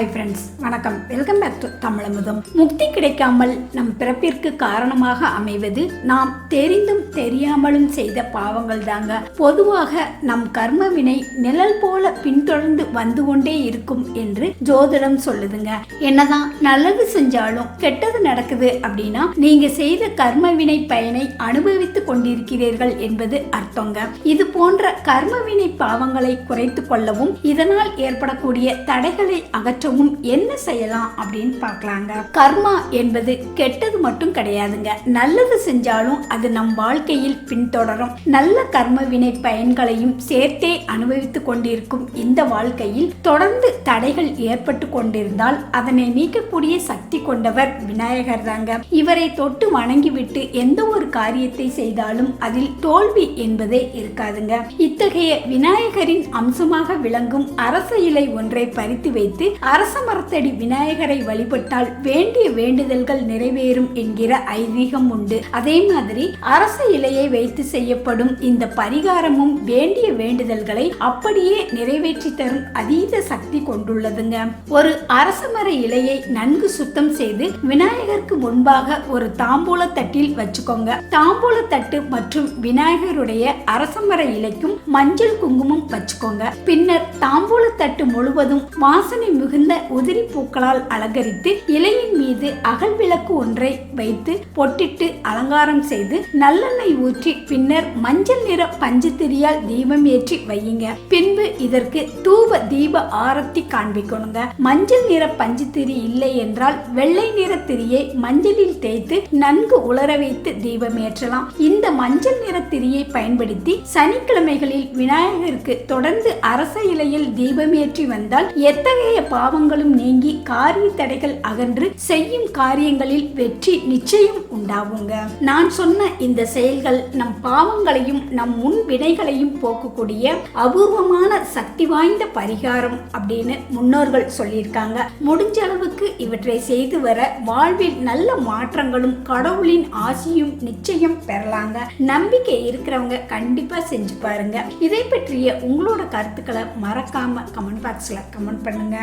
Hi friends, வணக்கம். Welcome back to Tamizhamudham. முக்தி கிடைக்காமல் நம் பிறப்பிற்கு காரணமாக அமைவது நாம் தெரிந்தும் தெரியாமலும் செய்த பாவங்கள் தாங்க. பொதுவாக நம் கர்ம வினை நிழல் போல பின்தொடர்ந்து வந்து கொண்டே இருக்கும் என்று ஜோதிடம் சொல்லுதுங்க. என்னதான் நல்லது செஞ்சாலும் கெட்டது நடக்குது அப்படின்னா நீங்க செய்த கர்ம வினை பயனை அனுபவித்து கொண்டிருக்கிறீர்கள் என்பது அர்த்தங்க. இது போன்ற கர்ம வினை பாவங்களை குறைத்து கொள்ளவும் இதனால் ஏற்படக்கூடிய தடைகளை அகற்றவும் என்ன செய்யலாம் அப்படின்னு பார்க்கலாங்க. கர்மா என்பது கெட்டது மட்டும் கிடையாதுங்க. நல்லது செஞ்சாலும் அது நம் வாழ்க்கையில் பின்தொடரும். நல்ல கர்ம வினை பயன்களையும் சேர்த்தே அனுபவித்துக் கொண்டிருக்கும் இந்த வாழ்க்கையில் தொடர்ந்து தடைகள் ஏற்பட்டு கொண்டிருந்தால் அதனை நீக்கக்கூடிய சக்தி கொண்டவர் விநாயகர் தாங்க. இவரை தொட்டு வணங்கிவிட்டு எந்த ஒரு காரியத்தை செய்தாலும் அதில் தோல்வி என்பதே இருக்காதுங்க. இத்தகைய விநாயகரின் அம்சமாக விளங்கும் அரச இலை ஒன்றை பறித்து வைத்து அரச மரத்தடி விநாயகரை வழிபட்டால் வேண்டிய வேண்டுதல்கள் நிறைவேறும் என்கிற ஐதீகம் உண்டு. அதே மாதிரி அரச இலையை வைத்து செய்யப்படும் இந்த பரிகாரமும் வேண்டிய வேண்டுதல்களை அப்படியே நிறைவேற்றி தரும் அதீத சக்தி கொண்டுள்ளதுங்க. ஒரு அரச மர இலையை நன்கு சுத்தம் செய்து விநாயகருக்கு முன்பாக ஒரு தாம்பூல தட்டில் வச்சுக்கோங்க. தாம்பூல தட்டு மற்றும் விநாயகருடைய அரச மர இலைக்கும் மஞ்சள் குங்குமம் வச்சுக்கோங்க. பின்னர் தாம்பூல தட்டு முழுவதும் வாசனை மிகுந்த உதிரி பூக்களால் அலங்கரித்து இலையின் மீது அகல் விளக்கு ஒன்றை வைத்து பொட்டிட்டு அலங்காரம் செய்து நல்லெண்ணெய் ஊற்றி பின்னர் மஞ்சள் நிற பஞ்சு திரியால் தீபம் ஏற்றி வையுங்க. பின்பு இதற்கு தூப தீப ஆரத்தி காண்பிக்கணுங்க. மஞ்சள் நிற பஞ்சு திரி இல்லை என்றால் வெள்ளை நிற திரியை மஞ்சளில் தேய்த்து நன்கு உலர வைத்து தீபம் ஏற்றலாம். இந்த மஞ்சள் நிற திரியை பயன்படுத்தி சனிக்கிழமைகளில் விநாயகருக்கு தொடர்ந்து அரச இலையில் தீபம் ஏற்றி வந்தால் எத்தகைய பாவங்களும் நீங்கி காரிய தடைகள் அகன்று செய்யும் காரியங்களில் வெற்றி நிச்சயம் உண்டாகுங்க. நான் சொன்ன இந்த செயல்கள் நம் பாவங்களையும் நம் முன் வினைகளையும் போக்கக்கூடிய அபூர்வமான சக்தி வாய்ந்த பரிகாரம் அப்படின்னு முன்னோர்கள் சொல்லியிருக்காங்க. முடிஞ்ச அளவுக்கு இவற்றை செய்து வர வாழ்வில் நல்ல மாற்றங்களும் கடவுளின் ஆசியும் நிச்சயம் பெறலாங்க. நம்பிக்கை இருக்கிறவங்க கண்டிப்பா செஞ்சு பாருங்க. இதை பற்றிய உங்களோட கருத்துக்களை மறக்காம கமெண்ட் பாக்ஸ்ல கமெண்ட் பண்ணுங்க.